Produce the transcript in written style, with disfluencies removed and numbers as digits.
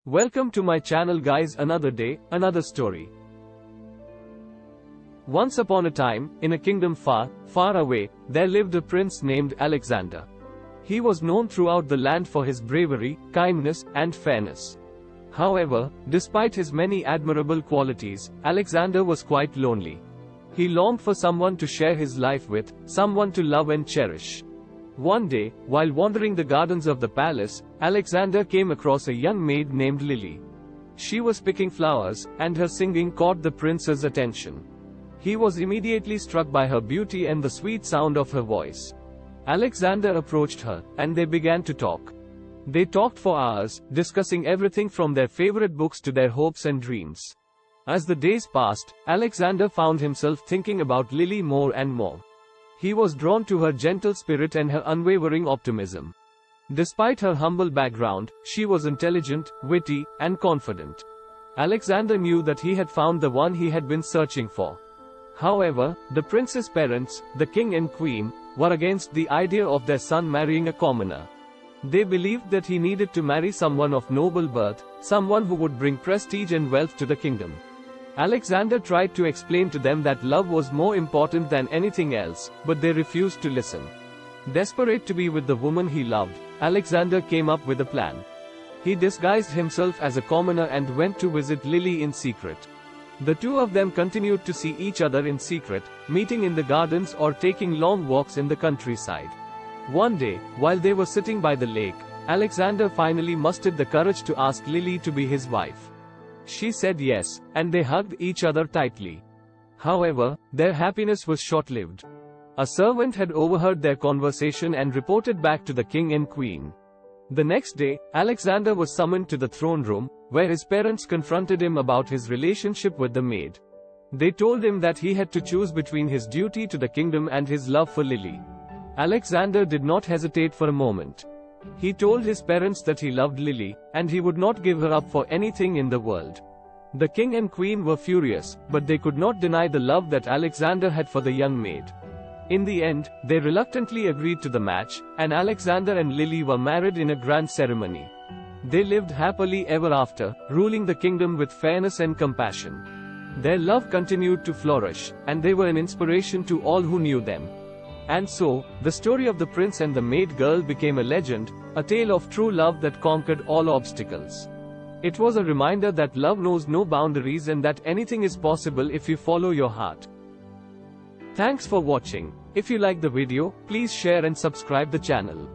Welcome to my channel guys, another day, another story. Once upon a time, in a kingdom far, far away, there lived a prince named Alexander. He was known throughout the land for his bravery, kindness, and fairness. However, despite his many admirable qualities, Alexander was quite lonely. He longed for someone to share his life with, someone to love and cherish. One day, while wandering the gardens of the palace, Alexander came across a young maid named Lily. She was picking flowers, and her singing caught the prince's attention. He was immediately struck by her beauty and the sweet sound of her voice. Alexander approached her, and they began to talk. They talked for hours, discussing everything from their favorite books to their hopes and dreams. As the days passed, Alexander found himself thinking about Lily more and more. He was drawn to her gentle spirit and her unwavering optimism. Despite her humble background, she was intelligent, witty, and confident. Alexander knew that he had found the one he had been searching for. However, the prince's parents, the king and queen, were against the idea of their son marrying a commoner. They believed that he needed to marry someone of noble birth, someone who would bring prestige and wealth to the kingdom. Alexander tried to explain to them that love was more important than anything else, but they refused to listen. Desperate to be with the woman he loved, Alexander came up with a plan. He disguised himself as a commoner and went to visit Lily in secret. The two of them continued to see each other in secret, meeting in the gardens or taking long walks in the countryside. One day, while they were sitting by the lake, Alexander finally mustered the courage to ask Lily to be his wife. She said yes, and they hugged each other tightly. However, their happiness was short-lived. A servant had overheard their conversation and reported back to the king and queen. The next day, Alexander was summoned to the throne room, where his parents confronted him about his relationship with the maid. They told him that he had to choose between his duty to the kingdom and his love for Lily. Alexander did not hesitate for a moment. He told his parents that he loved Lily, and he would not give her up for anything in the world. The king and queen were furious, but they could not deny the love that Alexander had for the young maid. In the end, they reluctantly agreed to the match, and Alexander and Lily were married in a grand ceremony. They lived happily ever after, ruling the kingdom with fairness and compassion. Their love continued to flourish, and they were an inspiration to all who knew them. And so, the story of the prince and the maid girl became a legend, a tale of true love that conquered all obstacles. It was a reminder that love knows no boundaries and that anything is possible if you follow your heart. Thanks for watching. If you like the video, please share and subscribe the channel.